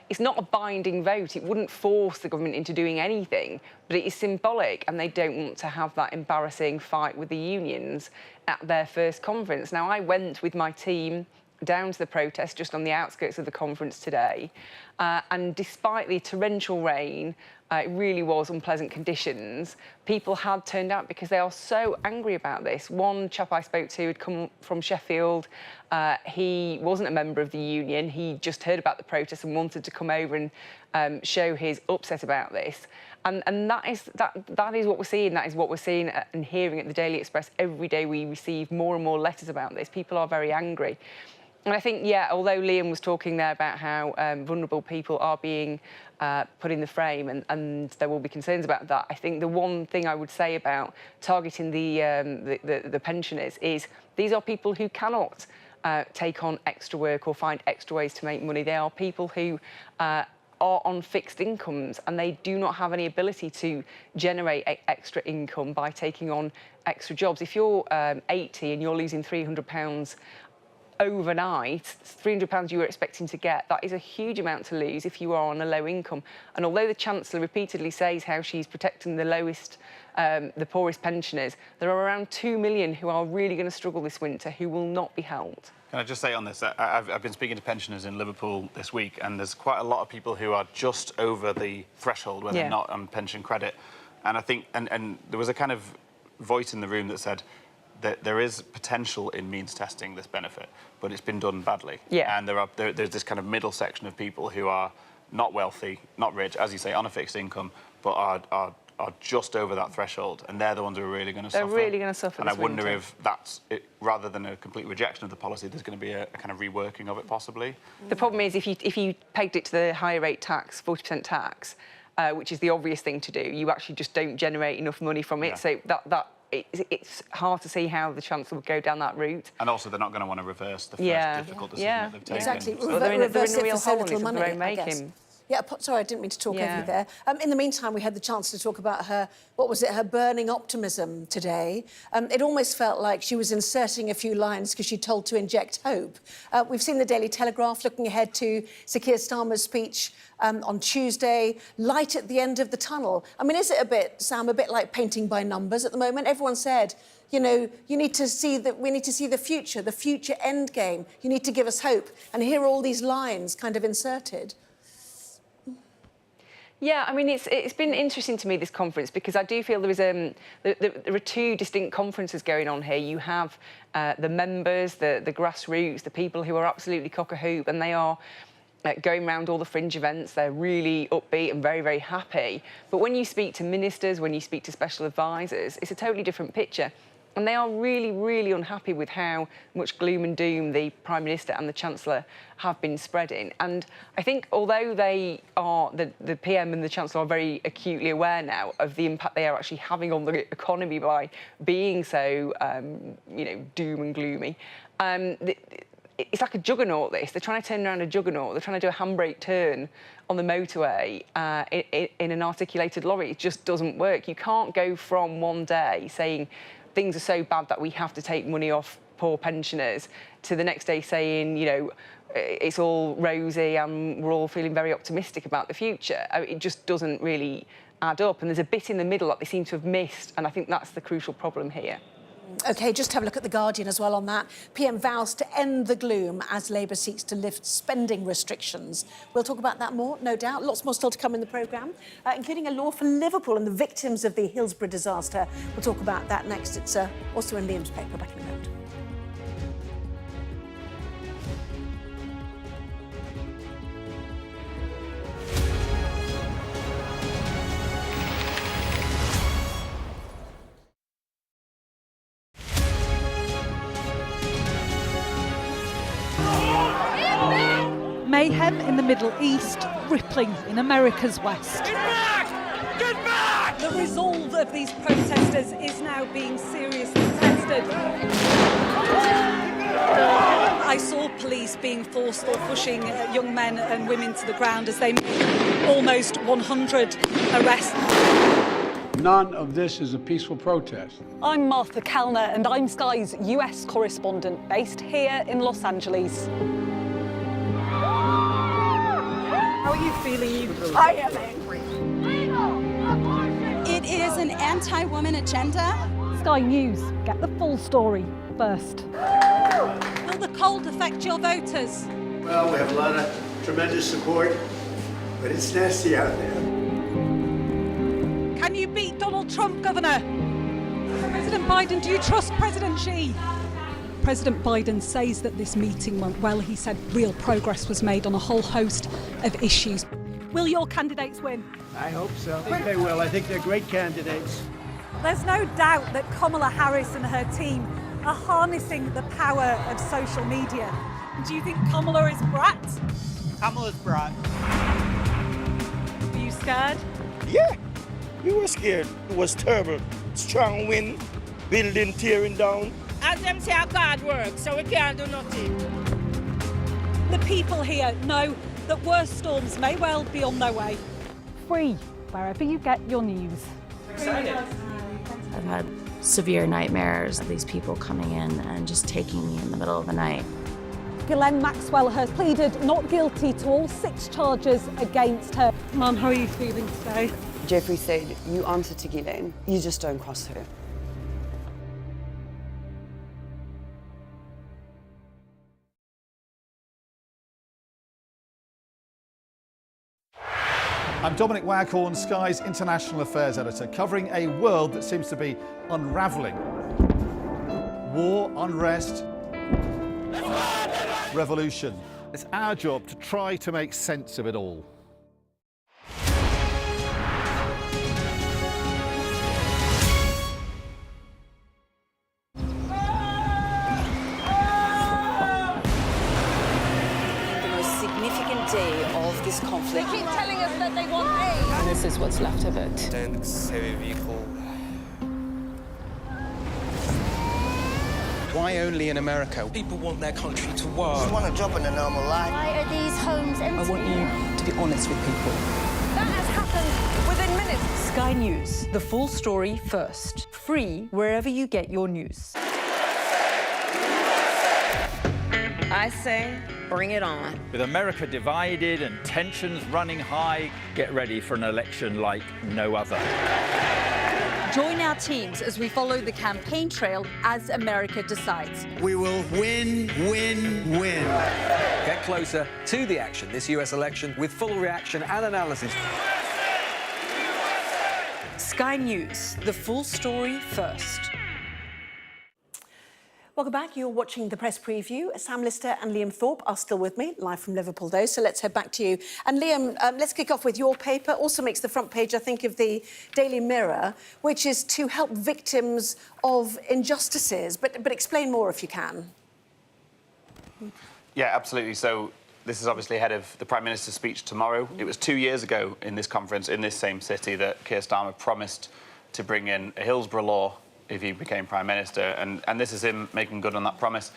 it's not a binding vote. It wouldn't force the government into doing anything, but it is symbolic, and they don't want to have that embarrassing fight with the unions at their first conference. Now, I went with my team down to the protest just on the outskirts of the conference today, and despite the torrential rain, it really was unpleasant conditions, people had turned out because they are so angry about this. One chap I spoke to had come from Sheffield. He wasn't a member of the union. He just heard about the protest and wanted to come over and show his upset about this. And that is what we're seeing. That is what we're seeing and hearing at the Daily Express every day. We receive more and more letters about this. People are very angry. And I think, yeah, although Liam was talking there about how vulnerable people are being put in the frame, and there will be concerns about that, I think the one thing I would say about targeting the pensioners is these are people who cannot take on extra work or find extra ways to make money. They are people who are on fixed incomes, and they do not have any ability to generate extra income by taking on extra jobs. If you're 80 and you're losing £300 overnight, £300 you were expecting to get, that is a huge amount to lose if you are on a low income. And although the Chancellor repeatedly says how she's protecting the lowest, the poorest pensioners, there are around 2 million who are really going to struggle this winter, who will not be helped. Can I just say on this, I've been speaking to pensioners in Liverpool this week, and there's quite a lot of people who are just over the threshold where they're not on pension credit. And I think, and there was a kind of voice in the room that said that there is potential in means testing this benefit, but it's been done badly. Yeah. And there's this kind of middle section of people who are not wealthy, not rich, as you say, on a fixed income, but are just over that threshold, and they're the ones who are really going to suffer. They're really going to suffer. And I wonder if that's it, rather than a complete rejection of the policy, there's going to be a kind of reworking of it, possibly. The problem is if you pegged it to the higher rate tax, 40% tax, which is the obvious thing to do, you actually just don't generate enough money from it. So it's hard to see how the Chancellor would go down that route. And also, they're not going to want to reverse the first difficult decision that they've taken. Exactly. So They're in a real hole of their own making. Yeah, sorry, I didn't mean to talk over you there. In the meantime, we had the chance to talk about her, her burning optimism today. It almost felt like she was inserting a few lines because she told to inject hope. We've seen the Daily Telegraph looking ahead to Sir Keir Starmer's speech on Tuesday, light at the end of the tunnel. I mean, is it a bit, Sam, a bit like painting by numbers at the moment? Everyone said, you know, we need to see the future end game. You need to give us hope. And here are all these lines kind of inserted. Yeah, I mean, it's been interesting to me, this conference, because I do feel there are two distinct conferences going on here. You have the members, the grassroots, the people who are absolutely cock-a-hoop, and they are going around all the fringe events. They're really upbeat and very, very happy. But when you speak to ministers, when you speak to special advisors, it's a totally different picture. And they are really, really unhappy with how much gloom and doom the Prime Minister and the Chancellor have been spreading. And I think although they are, the PM and the Chancellor are very acutely aware now of the impact they are actually having on the economy by being so, you know, doom and gloomy, it's like a juggernaut, this. They're trying to turn around a juggernaut. They're trying to do a handbrake turn on the motorway in an articulated lorry. It just doesn't work. You can't go from one day saying things are so bad that we have to take money off poor pensioners to the next day saying, you know, it's all rosy and we're all feeling very optimistic about the future. It just doesn't really add up. And there's a bit in the middle that they seem to have missed. And I think that's the crucial problem here. OK, just have a look at The Guardian as well on that. PM vows to end the gloom as Labour seeks to lift spending restrictions. We'll talk about that more, no doubt. Lots more still to come in the programme, including a law for Liverpool and the victims of the Hillsborough disaster. We'll talk about that next. It's also in Liam's paper. Back in a moment. Mayhem in the Middle East, rippling in America's West. Get back! Get back! The resolve of these protesters is now being seriously tested. I saw police being forced or pushing young men and women to the ground as they made almost 100 arrests. None of this is a peaceful protest. I'm Martha Kellner and I'm Sky's US correspondent based here in Los Angeles. How are you feeling? I am angry. It is an anti-woman agenda. Sky News, get the full story first. Will the cold affect your voters? Well, we have a lot of tremendous support, but it's nasty out there. Can you beat Donald Trump, Governor? President Biden, do you trust President Xi? President Biden says that this meeting went well. He said real progress was made on a whole host of issues. Will your candidates win? I hope so. I think they will. I think they're great candidates. There's no doubt that Kamala Harris and her team are harnessing the power of social media. Do you think Kamala is brat? Kamala's brat. Are you scared? Yeah, we were scared. It was terrible. Strong wind, building tearing down. As them say, our God works, so we can't do nothing. The people here know that worse storms may well be on their way. Free, wherever you get your news. Excited. I've had severe nightmares of these people coming in and just taking me in the middle of the night. Ghislaine Maxwell has pleaded not guilty to all 6 charges against her. Mum, how are you feeling today? Jeffrey said, you answer to Ghislaine, you just don't cross her. I'm Dominic Waghorn, Sky's International Affairs Editor, covering a world that seems to be unravelling. War, unrest, revolution. It's our job to try to make sense of it all. Day of this conflict. They keep telling us that they want aid. And this is what's left of it. Tanks, heavy vehicle. Why only in America? People want their country to work. Just want to jump in a normal life. Why are these homes empty? I want you to be honest with people. That has happened within minutes. Sky News, the full story first. Free wherever you get your news. I say, bring it on. With America divided and tensions running high, get ready for an election like no other. Join our teams as we follow the campaign trail as America decides. We will win, win, win. Get closer to the action this US election with full reaction and analysis. Sky News, the full story first. Welcome back. You're watching the press preview. Sam Lister and Liam Thorpe are still with me, live from Liverpool, though. So let's head back to you. And Liam, let's kick off with your paper. Also makes the front page, I think, of the Daily Mirror, which is to help victims of injustices. But explain more if you can. Yeah, absolutely. So this is obviously ahead of the Prime Minister's speech tomorrow. It was 2 years ago in this conference, in this same city, that Keir Starmer promised to bring in a Hillsborough law if he became Prime Minister, and this is him making good on that promise.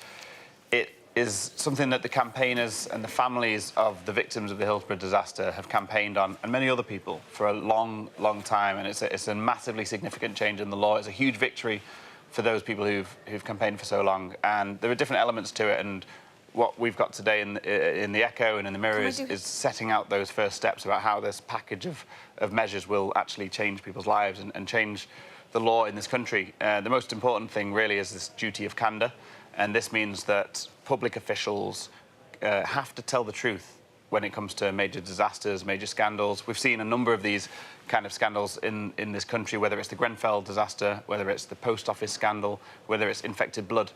It is something that the campaigners and the families of the victims of the Hillsborough disaster have campaigned on, and many other people, for a long, long time, and it's a massively significant change in the law. It's a huge victory for those people who've campaigned for so long, and there are different elements to it, and what we've got today in the Echo and in the Mirror is setting out those first steps about how this package of measures will actually change people's lives and change the law in this country. The most important thing really is this duty of candour, and this means that public officials have to tell the truth when it comes to major disasters, major scandals. We've seen a number of these kind of scandals in this country, whether it's the Grenfell disaster, whether it's the post office scandal, whether it's infected blood,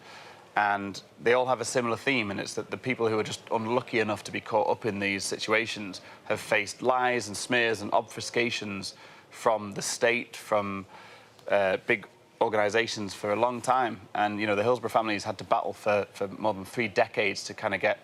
and they all have a similar theme, and it's that the people who are just unlucky enough to be caught up in these situations have faced lies and smears and obfuscations from the state, from big organisations for a long time. And, you know, the Hillsborough families had to battle for more than 3 decades to kind of get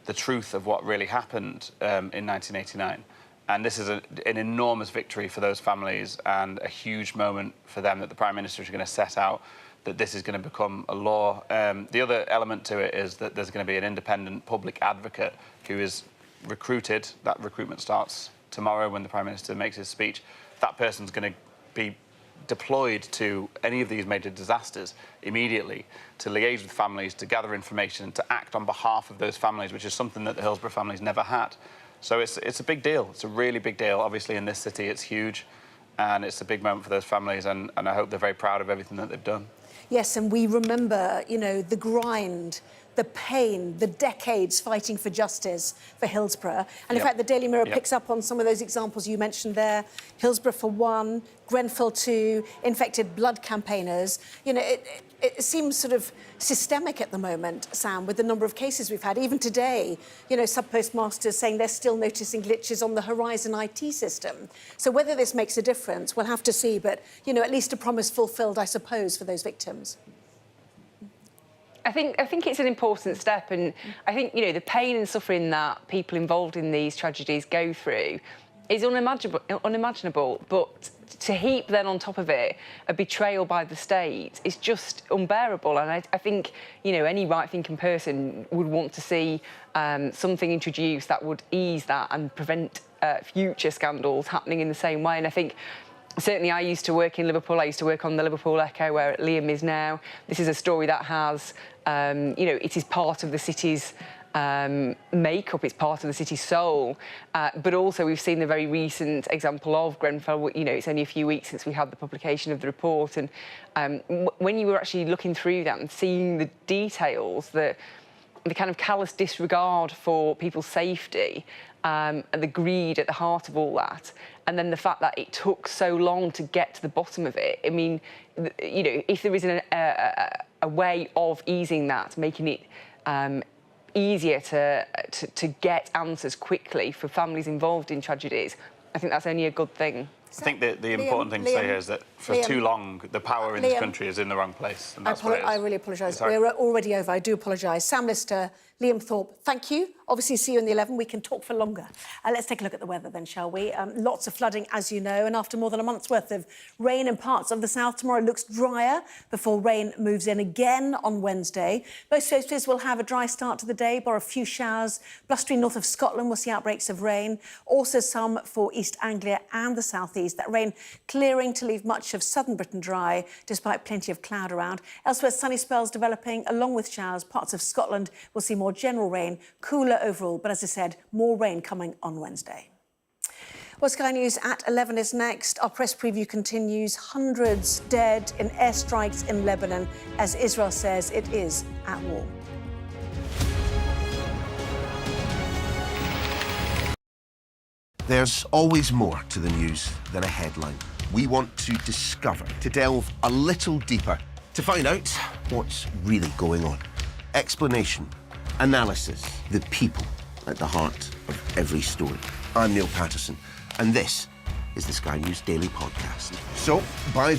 the truth of what really happened in 1989. And this is an enormous victory for those families and a huge moment for them that the Prime Minister is going to set out that this is going to become a law. The other element to it is that there's going to be an independent public advocate who is recruited. That recruitment starts tomorrow when the Prime Minister makes his speech. That person's going to be deployed to any of these major disasters immediately to liaise with families, to gather information, to act on behalf of those families, which is something that the Hillsborough families never had. So it's a big deal. It's a really big deal. Obviously, in this city, it's huge, and it's a big moment for those families, and I hope they're very proud of everything that they've done. Yes, and we remember, you know, the grind, the pain, the decades fighting for justice for Hillsborough. And in fact, the Daily Mirror picks up on some of those examples you mentioned there. Hillsborough for one, Grenfell 2, infected blood campaigners. You know, it seems sort of systemic at the moment, Sam, with the number of cases we've had. Even today, you know, sub-postmasters saying they're still noticing glitches on the Horizon IT system. So whether this makes a difference, we'll have to see. But, you know, at least a promise fulfilled, I suppose, for those victims. I think it's an important step, and I think, you know, the pain and suffering that people involved in these tragedies go through is unimaginable, but to heap then on top of it a betrayal by the state is just unbearable. And I think, you know, any right-thinking person would want to see something introduced that would ease that and prevent future scandals happening in the same way. And I think certainly I used to work in Liverpool. I used to work on the Liverpool Echo, where Liam is now. This is a story that has, you know, it is part of the city's makeup, it's part of the city's soul. But also we've seen the very recent example of Grenfell. You know, it's only a few weeks since we had the publication of the report. And when you were actually looking through that and seeing the details, the kind of callous disregard for people's safety, and the greed at the heart of all that, and then the fact that it took so long to get to the bottom of it. I mean, you know, if there isn't a way of easing that, making it easier to get answers quickly for families involved in tragedies, I think that's only a good thing. I think the important thing to say here is that for too long, the power in this country is in the wrong place. And that's I really apologise. We're already over. I do apologise. Sam Lister, Liam Thorpe, thank you. Obviously, see you in the 11. We can talk for longer. Let's take a look at the weather then, shall we? Lots of flooding, as you know, and after more than a month's worth of rain in parts of the south, tomorrow looks drier before rain moves in again on Wednesday. Most places will have a dry start to the day, bar a few showers. Blustery north of Scotland will see outbreaks of rain. Also some for East Anglia and the southeast. That rain clearing to leave much of southern Britain dry, despite plenty of cloud around. Elsewhere, sunny spells developing along with showers. Parts of Scotland will see more general rain, cooler overall, but as I said, more rain coming on Wednesday. Well, Sky News at 11 is next. Our press preview continues. Hundreds dead in airstrikes in Lebanon as Israel says it is at war. There's always more to the news than a headline. We want to discover, to delve a little deeper, to find out what's really going on. Explanation, analysis, the people at the heart of every story. I'm Neil Patterson, and this is the Sky News Daily Podcast. So, by